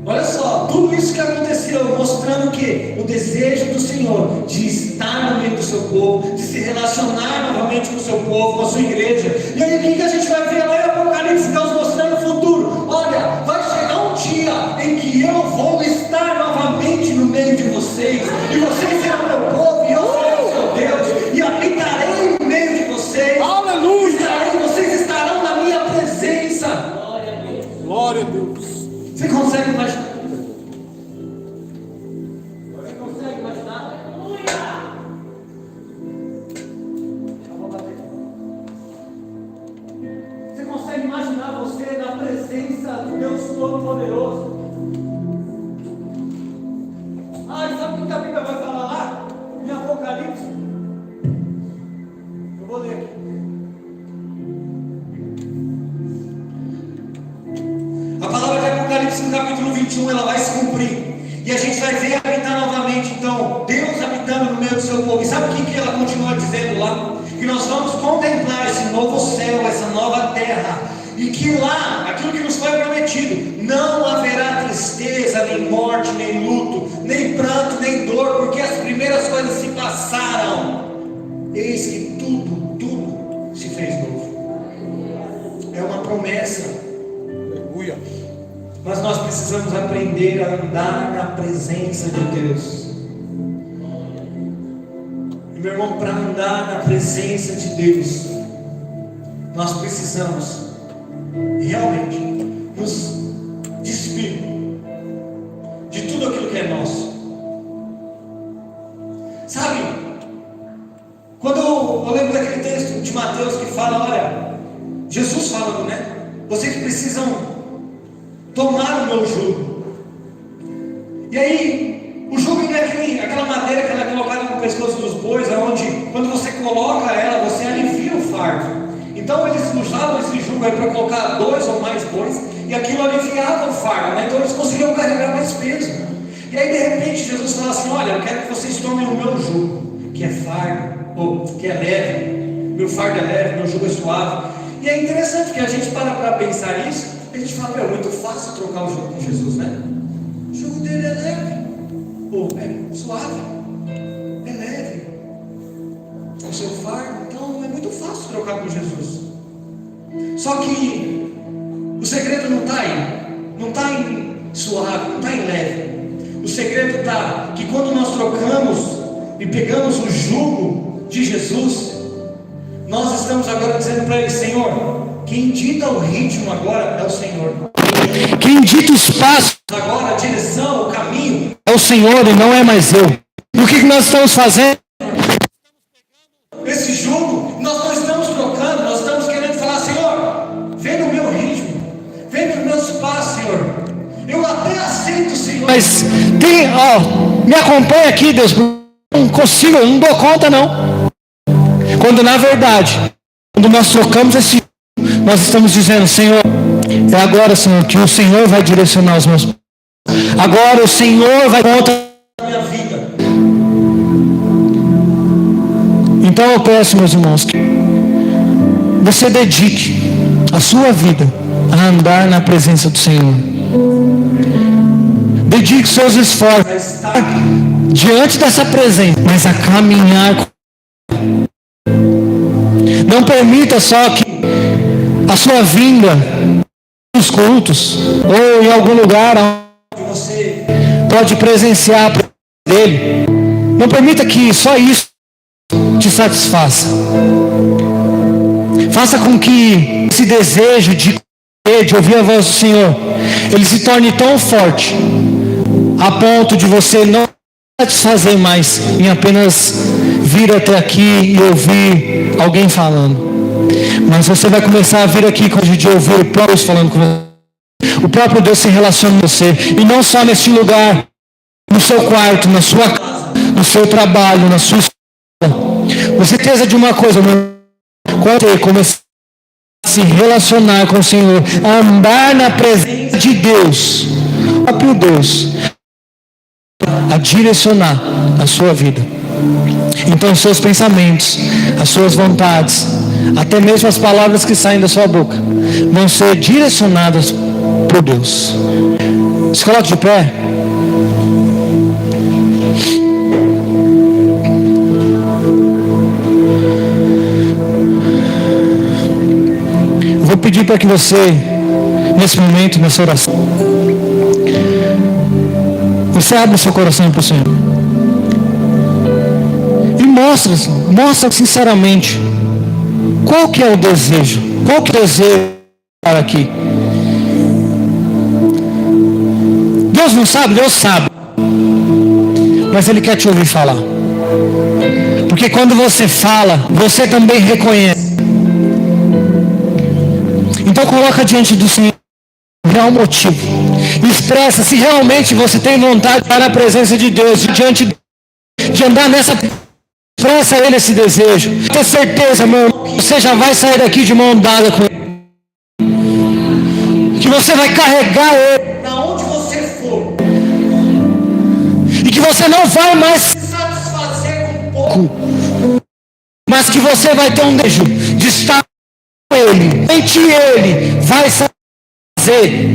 Olha só, tudo isso que aconteceu, mostrando que o desejo do Senhor de estar no meio do seu povo, de se relacionar novamente com o seu povo, com a sua igreja. E aí o que a gente vai ver lá em Apocalipse? Deus mostrando o futuro. Olha, vai chegar um dia em que eu vou estar novamente no meio de vocês, e vocês serão meu povo, e eu serei o seu Deus, e habitarei no meio de vocês. Aleluia! Vocês estarão na minha presença. Glória a Deus. Você consegue imaginar? Você consegue imaginar? Você consegue imaginar você na presença do Deus Todo-Poderoso? Ah, sabe o que a Bíblia vai falar lá? Em Apocalipse? Eu vou ler aqui. A palavra de Apocalipse no capítulo 21, ela vai se cumprir. E a gente vai ver habitar novamente, então, Deus habitando no meio do seu povo. E sabe o que ela continua dizendo lá? Que nós vamos contemplar esse novo céu, essa nova terra. E que lá, aquilo que nos foi prometido, não haverá tristeza, nem morte, nem luto, nem pranto, nem dor, porque as primeiras coisas se passaram. Eis que tudo se fez novo. É uma promessa. Mas nós precisamos aprender a andar na presença de Deus. E meu irmão, para andar na presença de Deus, nós precisamos realmente nos despir de tudo aquilo que é nosso. Sabe, quando eu lembro daquele texto de Mateus que fala, olha, Jesus falando, né? Vocês precisam tomar o meu jugo. E aí, o jugo é aquela madeira que ela é colocada no pescoço dos bois, onde quando você coloca ela, você alivia o fardo. Então eles usavam esse jugo aí para colocar 2 ou mais bois, e aquilo aliviava o fardo, né? Então eles conseguiam carregar mais peso. E aí de repente Jesus fala assim: olha, eu quero que vocês tomem o meu jugo, que é fardo, ou que é leve. Meu fardo é leve, meu jugo é suave. E é interessante que a gente para pensar isso. A gente fala, é muito fácil trocar o jugo com Jesus, né? O jugo dele é suave, é leve, é o seu fardo. Então é muito fácil trocar com Jesus. Só que o segredo não está aí, não está em suave, não está em leve. O segredo está que quando nós trocamos e pegamos o jugo de Jesus, nós estamos agora dizendo para Ele: Senhor, quem dita o ritmo agora é o Senhor. Quem dita os passos Agora a direção, o caminho é o Senhor e não é mais eu. E o que nós estamos fazendo? esse jugo, nós não estamos trocando, nós estamos querendo falar: Senhor, vem no meu ritmo, vem nos meus passos, Senhor. Eu até aceito, Senhor. Mas me acompanha aqui, Deus. Não consigo, eu não dou conta não. Quando na verdade, quando nós trocamos esse, nós estamos dizendo: Senhor, é agora, Senhor, que o Senhor vai direcionar os meus. Agora o Senhor vai contra a minha vida. Então eu peço, meus irmãos, que você dedique a sua vida a andar na presença do Senhor. Dedique seus esforços a estar diante dessa presença, mas a caminhar. Não permita só que a sua vinda nos cultos ou em algum lugar onde você pode presenciar a presença dele. Não permita que só isso te satisfaça. Faça com que esse desejo de ouvir a voz do Senhor, ele se torne tão forte a ponto de você não satisfazer mais em apenas vir até aqui e ouvir alguém falando, mas você vai começar a vir aqui com o de ouvir o próprio Deus falando com você. O próprio Deus se relaciona com você, e não só neste lugar, no seu quarto, na sua casa, no seu trabalho, na sua escola. Você tem certeza de uma coisa, quando você começar a se relacionar com o Senhor, a andar na presença de Deus, o próprio Deus, a direcionar a sua vida. Então os seus pensamentos, as suas vontades, até mesmo as palavras que saem da sua boca, vão ser direcionadas por Deus. Se coloque de pé. Eu vou pedir para que você, nesse momento, nessa oração, você abra o seu coração para o Senhor e mostra sinceramente qual que é o desejo, qual que é o desejo para aqui. Deus não sabe, Deus sabe, mas Ele quer te ouvir falar, porque quando você fala, você também reconhece. Então coloca diante do Senhor real motivo, expressa se realmente você tem vontade de estar na presença de Deus, diante de andar nessa. Expressa a Ele esse desejo. Tenha certeza, meu irmão, que você já vai sair daqui de mão dada com Ele, que você vai carregar Ele Para onde você for, e que você não vai mais se satisfazer com pouco, mas que você vai ter um desejo de estar com Ele. Somente Ele vai fazer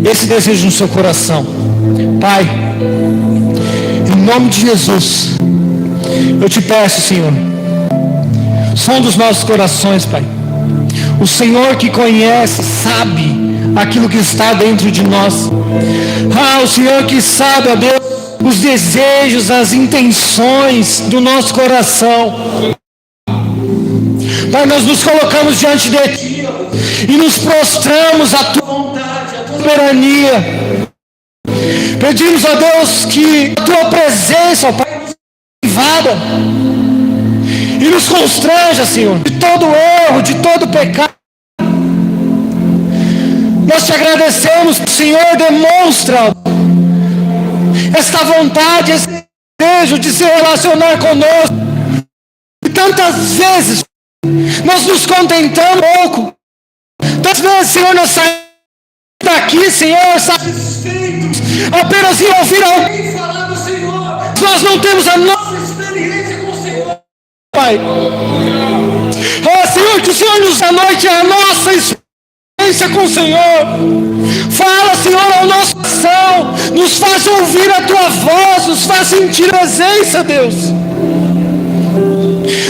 esse desejo no seu coração. Pai, em nome de Jesus, eu te peço, Senhor, som dos nossos corações, Pai. O Senhor que conhece, sabe aquilo que está dentro de nós. O Senhor que sabe, ó Deus, os desejos, as intenções do nosso coração. Pai, nós nos colocamos diante de Ti e nos prostramos à Tua vontade, à Tua soberania. Pedimos, ó Deus, que a Tua presença, ó Pai, nos invada e nos constranja, Senhor, de todo erro, de todo pecado. Nós te agradecemos, Senhor, demonstra esta vontade, esse desejo de se relacionar conosco. E tantas vezes nós nos contentamos pouco. Tantas vezes, Senhor, nós saímos daqui, Senhor, satisfeitos apenas em ouvir alguém falar do Senhor. Nós não temos a nossa experiência com o Senhor, Pai. Senhor, que o Senhor nos dê a noite a nossa experiência com o Senhor. Fala, Senhor, ao nosso coração, nos faz ouvir a tua voz, nos faz sentir a presença, Deus,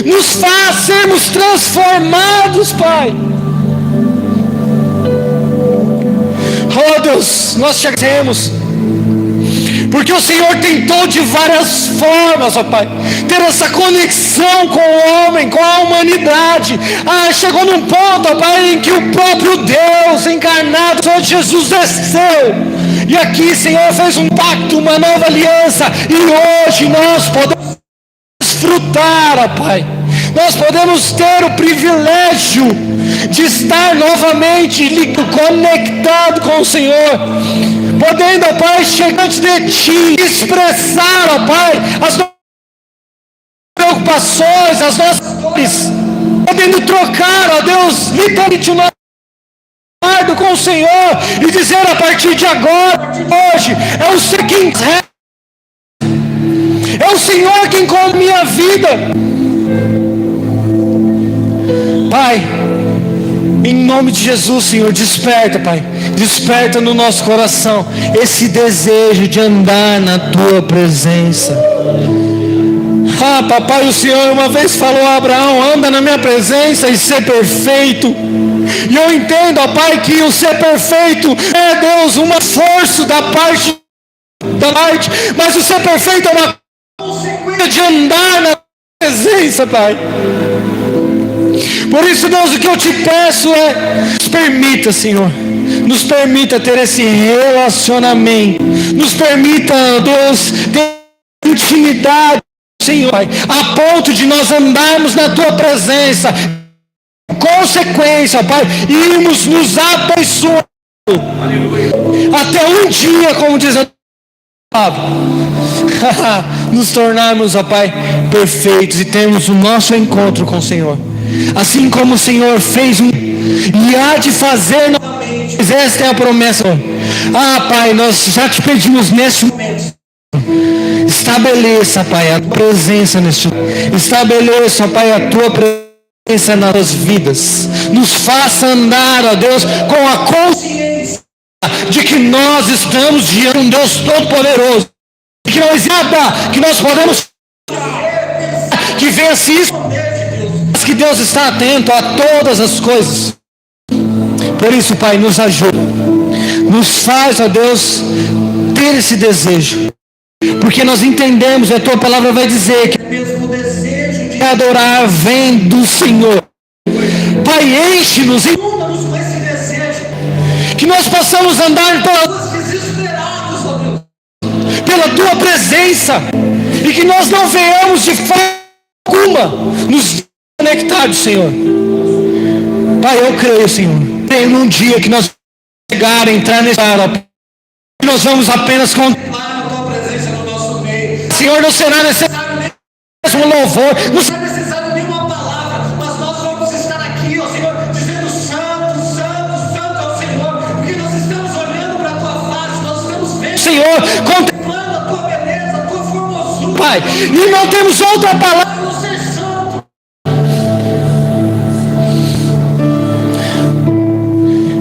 nos faz sermos transformados, Pai. Oh Deus, nós te agradecemos, porque o Senhor tentou de várias formas, ó Pai, ter essa conexão com o homem, com a humanidade. Chegou num ponto, ó Pai, em que o próprio Deus encarnado, Senhor Jesus, desceu. E aqui, Senhor, fez um pacto, uma nova aliança. E hoje nós podemos desfrutar, ó Pai. Nós podemos ter o privilégio de estar novamente conectado com o Senhor, podendo, ó Pai, chegar diante de Ti, expressar, ó Pai, as nossas preocupações, as nossas dores, podendo trocar, ó Deus, literalmente o nosso fardo com o Senhor e dizer a partir de agora, hoje, é o Senhor quem é o Senhor quem come minha vida. Pai, em nome de Jesus, Senhor, desperta, Pai, desperta no nosso coração esse desejo de andar na Tua presença. Papai, o Senhor uma vez falou a Abraão: anda na minha presença e ser perfeito. E eu entendo, ó Pai, que o ser perfeito é, Deus, um esforço da parte, mas o ser perfeito é uma consequência de andar na presença, Pai. Por isso, Deus, o que eu te peço é: nos permita, Senhor, nos permita ter esse relacionamento, nos permita, Deus, ter intimidade, Senhor, Pai, a ponto de nós andarmos na Tua presença, consequência, Pai, irmos nos abençoando até um dia, como diz a palavra, nos tornarmos, ó Pai, perfeitos e termos o nosso encontro com o Senhor. Assim como o Senhor fez e há de fazer novamente. Esta é a promessa. Pai, nós já te pedimos neste momento. Estabeleça, Pai, a tua presença neste lugar. Estabeleça, Pai, a tua presença nas nossas vidas. Nos faça andar, ó Deus, com a consciência de que nós estamos diante de um Deus Todo-Poderoso. Que não existe nada que nós podemos que venha se esconder. Que Deus está atento a todas as coisas. Por isso, Pai, nos ajuda, nos faz, ó Deus, ter esse desejo, porque nós entendemos, a Tua palavra vai dizer que mesmo o desejo de adorar vem do Senhor. Pai, enche-nos, inunda-nos com esse desejo, que nós possamos andar desesperados, ó Deus, pela Tua presença, e que nós não venhamos de forma alguma nos conectados, Senhor. Pai, eu creio, Senhor, tem um dia que nós chegar a entrar nesse lugar, nós vamos apenas contemplar a Tua presença no nosso meio. Senhor, não será necessário mesmo louvor, não será necessário nenhuma palavra, mas nós vamos estar aqui, ó Senhor, dizendo santo, santo, santo ao Senhor, porque nós estamos olhando para a Tua face, nós estamos vendo, Senhor, contemplando a Tua beleza, a Tua formosura, Pai, e não temos outra palavra.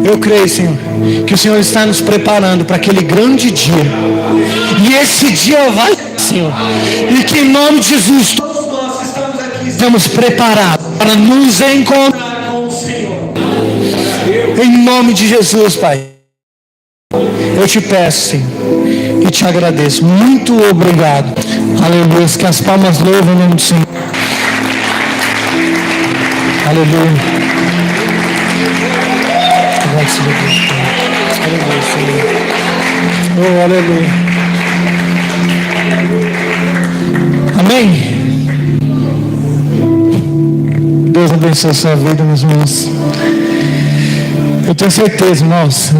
Eu creio, Senhor, que o Senhor está nos preparando para aquele grande dia. E esse dia vai, Senhor. E que em nome de Jesus, todos nós estamos aqui, estamos preparados para nos encontrar com o Senhor. Em nome de Jesus, Pai. Eu te peço, Senhor, e te agradeço. Muito obrigado. Aleluia. Que as palmas louvam o nome do Senhor. Aleluia. Aleluia, Senhor. Oh, aleluia. Amém. Deus abençoe a sua vida, meus irmãos. Eu tenho certeza, irmãos,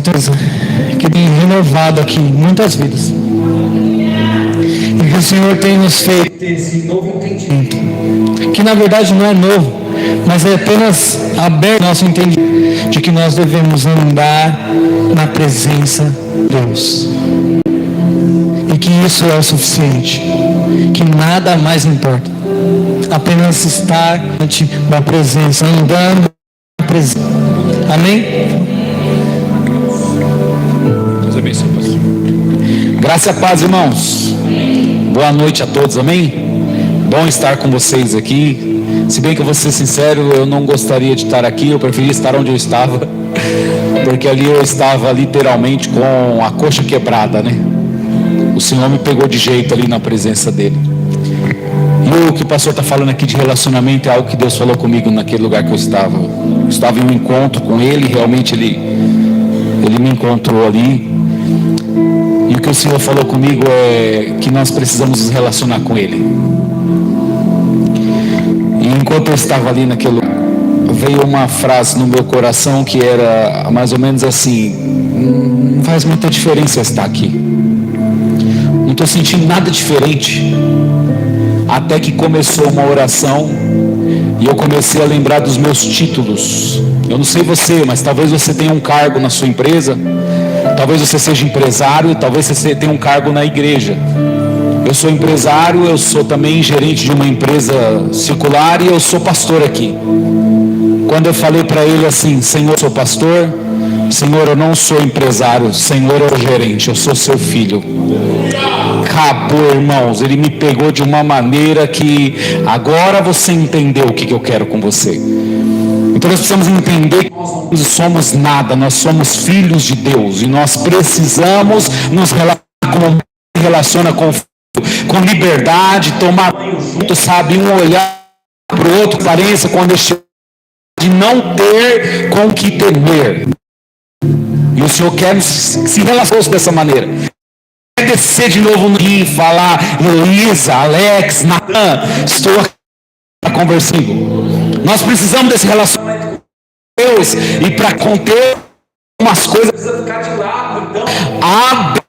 que tem renovado aqui muitas vidas. E que o Senhor tem nos feito esse novo entendimento. Que na verdade não é novo, mas é apenas aberto nosso entendimento de que nós devemos andar na presença de Deus. E que isso é o suficiente. Que nada mais importa. Apenas estar diante da presença, andando na presença. Amém? Graça e paz, irmãos. Boa noite a todos, amém? Bom estar com vocês aqui. Se bem que eu vou ser sincero, eu não gostaria de estar aqui, eu preferia estar onde eu estava, porque ali eu estava literalmente com a coxa quebrada, né? O Senhor me pegou de jeito ali na presença dele. E o que o pastor está falando aqui de relacionamento é algo que Deus falou comigo naquele lugar que eu estava. Eu estava em um encontro com ele, realmente ele me encontrou ali. E o que o Senhor falou comigo é que nós precisamos nos relacionar com ele. E enquanto eu estava ali naquele lugar, veio uma frase no meu coração que era mais ou menos assim: não faz muita diferença estar aqui, não estou sentindo nada diferente. Até que começou uma oração e eu comecei a lembrar dos meus títulos. Eu não sei você, mas talvez você tenha um cargo na sua empresa, talvez você seja empresário, talvez você tenha um cargo na igreja. Eu sou empresário, eu sou também gerente de uma empresa secular e eu sou pastor aqui. Quando eu falei para ele assim: Senhor, eu sou pastor, Senhor, eu não sou empresário, Senhor, eu sou gerente, eu sou seu filho. Acabou, irmãos. Ele me pegou de uma maneira que agora você entendeu o que eu quero com você. Então nós precisamos entender que nós não somos nada, nós somos filhos de Deus e nós precisamos nos relacionar com liberdade, tomar junto, sabe, um olhar para o outro, aparência, quando de não ter com que temer. E o Senhor quer se relacionar dessa maneira. Quer descer de novo e falar: Elisa, Alex, Natan, estou aqui para conversar. Nós precisamos desse relacionamento com Deus, e para conter umas coisas precisa ficar de lado. Então, abre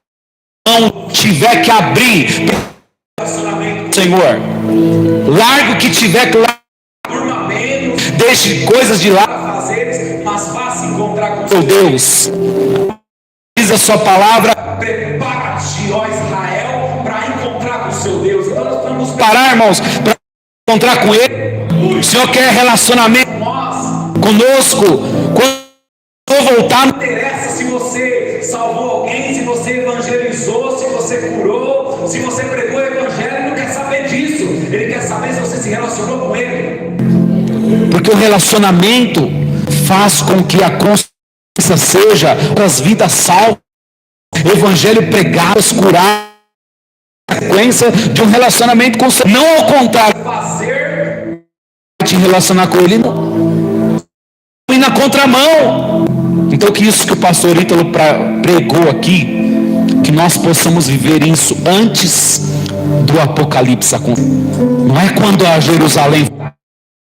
mão, tiver que abrir relacionamento, Senhor. Larga o que tiver que largar, deixe coisas de lado, mas faça encontrar com seu Deus. Diz a sua palavra: prepara-te, ó Israel, para encontrar com seu Deus. Então nós vamos parar, irmãos, para encontrar com ele. O Senhor quer relacionamento conosco. Quando eu voltar, não interessa se você salvou alguém, se você evangelizou, se você curou, se você pregou o evangelho. Ele não quer saber disso. Ele quer saber se você se relacionou com ele. Porque o relacionamento faz com que a consciência seja as vidas salvas, evangelho pregado, curar, sequência de um relacionamento com o Senhor. Não ao contrário, fazer te relacionar com ele, não. E na contramão. Então que isso que o pastor Ítalo pregou aqui, que nós possamos viver isso antes do apocalipse acontecer. Não é quando a Jerusalém,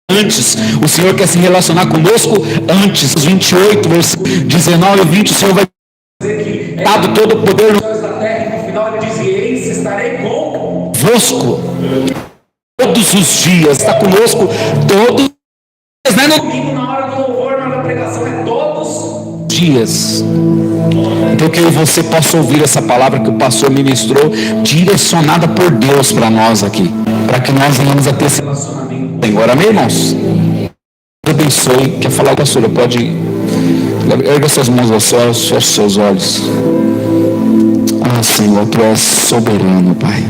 antes. O Senhor quer se relacionar conosco antes. Os 28, versículos 19 e 20, o Senhor vai dizer que dado todo o poder nos céus da terra, e no final ele diz: eis, estarei convosco todos os dias. Está conosco todos os dias, não é no domingo, na hora do louvor, na hora da pregação, é todos os dias. Então que eu e você possa ouvir essa palavra que o pastor ministrou, direcionada por Deus para nós aqui, para que nós venhamos a ter esse relacionamento. Senhor, amém, irmãos? Deus abençoe. Quer falar, pastora? Pode. Erga suas mãos aos céus, feche seus olhos. Ah, Senhor, tu és soberano, Pai.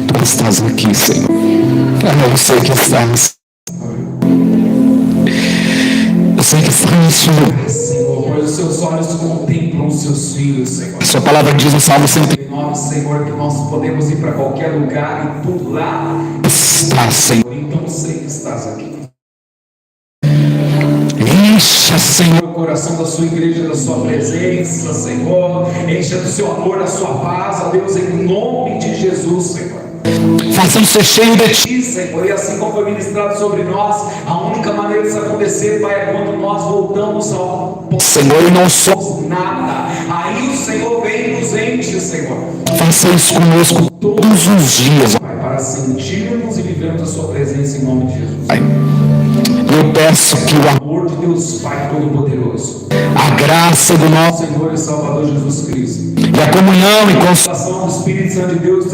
Tu estás aqui, Senhor. Eu sei que estás. Eu sei que estás nesse lugar, Senhor, pois os seus olhos contemplam os seus filhos, Senhor. A sua palavra diz no Salmo 109, Senhor, que nós podemos ir para qualquer lugar e tudo lá está, Senhor. Então sei que estás aqui. Encha, Senhor, o coração da sua igreja, da sua presença, Senhor. Encha do seu amor, da sua paz, ó Deus, em nome de Jesus, Senhor. Faça-nos ser cheio de ti, Senhor. E assim como foi ministrado sobre nós, a única maneira disso acontecer, Pai, é quando nós voltamos ao Senhor e não somos nada. Aí o Senhor vem e nos enche, Senhor. Faça isso conosco todos os dias, Pai, para sentirmos e vivermos a sua presença em nome de Jesus. Pai, eu peço que o amor de Deus, Pai Todo-Poderoso, a graça do nosso Senhor e Salvador Jesus Cristo, e a comunhão e consolação do Espírito Santo de Deus